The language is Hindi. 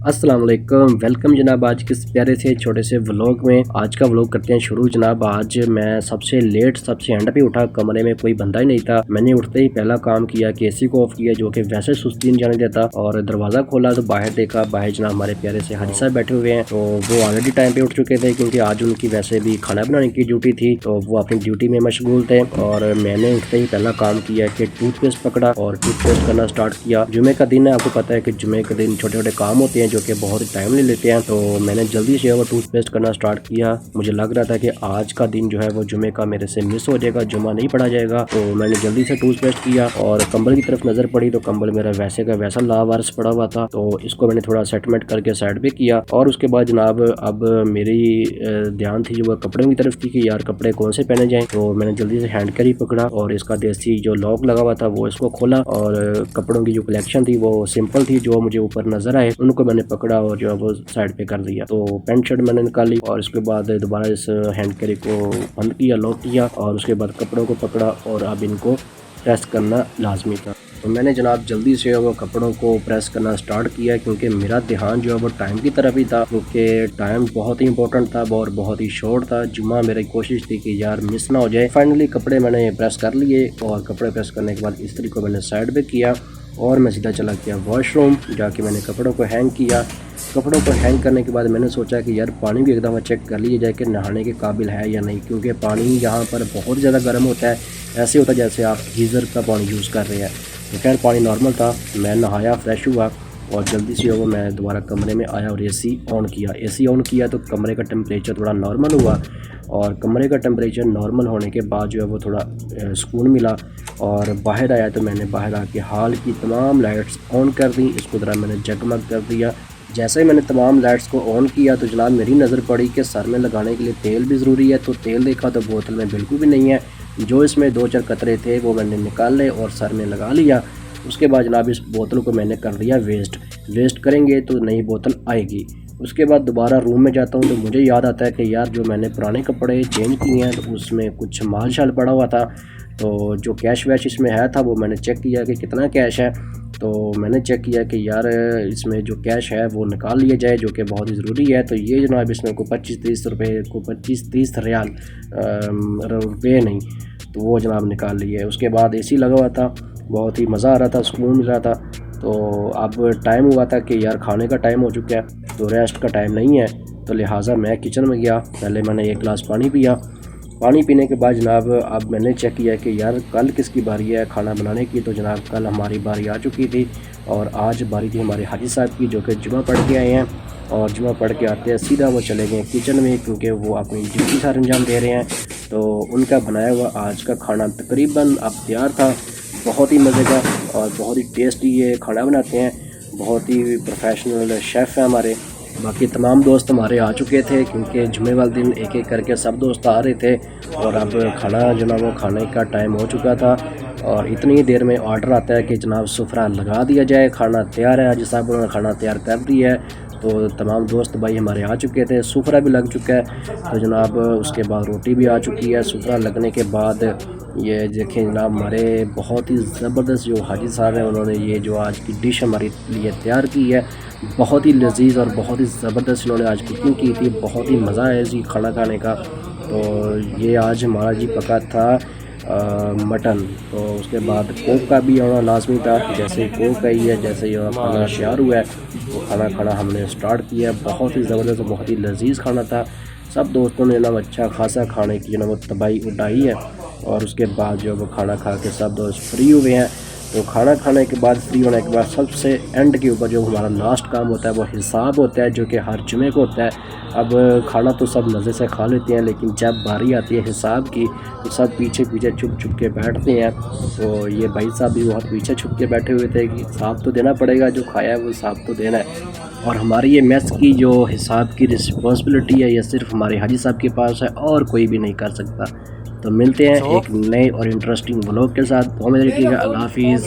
अस्सलाम वालेकुम, वेलकम जनाब। आज के इस प्यारे से छोटे से व्लॉग में आज का व्लॉग करते हैं शुरू जनाब। आज मैं सबसे लेट सबसे एंड पे उठा, कमरे में कोई बंदा ही नहीं था। मैंने उठते ही पहला काम किया कि एसी को ऑफ किया, जो कि वैसे सुस्ती नहीं जाने देता, और दरवाज़ा खोला तो बाहर देखा, बाहर जनाब हमारे प्यारे से हाजी साहब बैठे हुए हैं। तो वो ऑलरेडी टाइम पे उठ चुके थे क्योंकि आज उनकी वैसे भी खाना बनाने की ड्यूटी थी, तो वो अपनी ड्यूटी में मशगूल थे। और मैंने उठते ही पहला काम किया कि टूथपेस्ट पकड़ा और टूथपेस्ट करना स्टार्ट किया। जुमे का दिन है, आपको पता है कि जुमे के दिन छोटे छोटे काम होते हैं जो कि बहुत टाइम ले लेते हैं। तो मैंने जल्दी से वो टूथपेस्ट करना स्टार्ट किया। मुझे लग रहा था कि आज का दिन जो है वो जुमे का मेरे से मिस हो जाएगा, जुमा नहीं पढ़ा जाएगा। तो मैंने जल्दी से टूथपेस्ट किया और कंबल की तरफ नज़र पड़ी तो कंबल मेरा वैसे का वैसा लावारिस पड़ा हुआ था। तो इसको मैंने थोड़ा सेटमेंट करके साइड पे किया। और उसके बाद जनाब अब मेरी ध्यान थी जो वो कपड़ों की तरफ थी कि यार कपड़े कौन से पहने जाएँ। तो मैंने जल्दी से हैंड कैरी पकड़ा और इसका देसी जो लॉक लगा हुआ था वो इसको खोला, और कपड़ों की जो कलेक्शन थी वो सिंपल थी, जो मुझे ऊपर नजर आए उनको मैंने पकड़ा और जो है वो साइड पे कर दिया। तो पैंट शर्ट मैंने निकाली और उसके बाद दोबारा इस हैंड कैरी को बंद किया, लॉक किया, और उसके बाद कपड़ों को पकड़ा और अब इनको प्रेस करना लाजमी था। तो मैंने जनाब जल्दी से वो कपड़ों को प्रेस करना स्टार्ट किया क्योंकि मेरा ध्यान जो है वो टाइम की तरफ ही था, क्योंकि टाइम बहुत ही इंपॉर्टेंट था और बहुत ही शॉर्ट था। जुम्मा मेरी कोशिश थी कि यार मिस ना हो जाए। फाइनली कपड़े मैंने प्रेस कर लिए और कपड़े प्रेस करने के बाद इस्त्री को मैंने साइड पे किया और मैं सीधा चला गया वॉशरूम। जाके मैंने कपड़ों को हैंग किया। कपड़ों को हैंग करने के बाद मैंने सोचा कि यार पानी भी एक दफ़ा चेक कर लिया जाए कि नहाने के काबिल है या नहीं, क्योंकि पानी यहाँ पर बहुत ज़्यादा गर्म होता है। ऐसे होता है जैसे आप गीज़र का पानी यूज़ कर रहे हैं। तो खैर पानी नॉर्मल था। मैं नहाया, फ्रेश हुआ और जल्दी से वो मैं दोबारा कमरे में आया और एसी ऑन किया। एसी ऑन किया तो कमरे का टेम्परेचर थोड़ा नॉर्मल हुआ, और कमरे का टेम्परेचर नॉर्मल होने के बाद जो है वो थोड़ा सुकून मिला। और बाहर आया तो मैंने बाहर आके हाल की तमाम लाइट्स ऑन कर दी, इसको ज़रा मैंने जगमग कर दिया। जैसे ही मैंने तमाम लाइट्स को ऑन किया तो जनाब मेरी नज़र पड़ी कि सर में लगाने के लिए तेल भी ज़रूरी है। तो तेल देखा तो बोतल में बिल्कुल भी नहीं है। जो इसमें 2-4 कतरे थे वो मैंने निकाल ले और सर में लगा लिया। उसके बाद जनाब इस बोतल को मैंने कर दिया वेस्ट करेंगे तो नई बोतल आएगी। उसके बाद दोबारा रूम में जाता हूँ तो मुझे याद आता है कि यार जो मैंने पुराने कपड़े चेंज किए हैं तो उसमें कुछ माल शाल पड़ा हुआ था। तो जो कैश वैश इसमें है था वो मैंने चेक किया कि कितना कैश है। तो मैंने चेक किया कि यार इसमें जो कैश है वो निकाल लिया जाए, जो कि बहुत ही ज़रूरी है। तो ये जनाब इसमें को 25-30 रुपये को 25-30 रियाल रुपये नहीं, तो वो जनाब निकाल लिए। उसके बाद एसी लगा हुआ था, बहुत ही मज़ा आ रहा था, सुकून मिल रहा था। तो अब टाइम हुआ था कि यार खाने का टाइम हो चुका है, तो रेस्ट का टाइम नहीं है। तो लिहाजा मैं किचन में गया। पहले मैंने एक गिलास पानी पिया। पानी पीने के बाद जनाब अब मैंने चेक किया कि यार कल किसकी बारी है खाना बनाने की। तो जनाब कल हमारी बारी आ चुकी थी और आज बारी थी हमारे हाजी साहब की, जो कि जुमा पढ़ के आए हैं। और जुमा पढ़ के आते हैं सीधा वो चले गए किचन में, क्योंकि वो अपनी ड्यूटी सर अंजाम दे रहे हैं। तो उनका बनाया हुआ आज का खाना तकरीबन अब तैयार था। बहुत ही मज़े का और बहुत ही टेस्टी ये खाना बनाते हैं। बहुत ही प्रोफेशनल शेफ़ हैं हमारे। बाकी तमाम दोस्त हमारे आ चुके थे क्योंकि जुमे वाले दिन एक एक करके सब दोस्त आ रहे थे। और अब खाना जनाब वो खाने का टाइम हो चुका था और इतनी देर में ऑर्डर आता है कि जनाब सुफरा लगा दिया जाए, खाना तैयार है। आज साहब उन्होंने खाना तैयार कर दिया है। तो तमाम दोस्त भाई हमारे आ चुके थे, सुफरा भी लग चुका है। तो जनाब उसके बाद रोटी भी आ चुकी है। सुफरा लगने के बाद ये देखें जनाब हमारे बहुत ही ज़बरदस्त जो हाजी साहब हैं उन्होंने ये जो आज की डिश हमारे लिए तैयार की है, बहुत ही लजीज और बहुत ही ज़बरदस्त इन्होंने आज कुकिंग की थी। बहुत ही मज़ा आया जी खाना खाने का। तो ये आज हमारा जी पका था मटन। तो उसके बाद कोक का भी आना लाजमी था। जैसे कोक आई है, जैसे ये खाना तैयार हुआ है तो खाना खाना हमने स्टार्ट किया। बहुत ही ज़बरदस्त, बहुत ही लजीज खाना था। सब दोस्तों ने ना अच्छा खासा खाने की ना वो तबाही उठाई है। और उसके बाद जो वो खाना खा के सब दोस्त फ्री हुए हैं। तो खाना खाने के बाद फ्री होने के बाद सबसे एंड के ऊपर जो हमारा लास्ट काम होता है वो हिसाब होता है, जो कि हर जुमे को होता है। अब खाना तो सब मज़े से खा लेते हैं, लेकिन जब बारी आती है हिसाब की तो सब पीछे पीछे छुप छुप के बैठते हैं। तो ये भाई साहब भी बहुत पीछे छुप के बैठे हुए थे कि हिसाब तो देना पड़ेगा, जो खाया है वो हिसाब तो देना है। और हमारी ये मेस की जो हिसाब की रिस्पॉन्सिबिलिटी है ये सिर्फ हमारे हाजी साहब के पास है और कोई भी नहीं कर सकता। तो मिलते हैं एक नए और इंटरेस्टिंग व्लॉग के साथ। तो हमें देखिएगा। अल्लाह हाफिज़।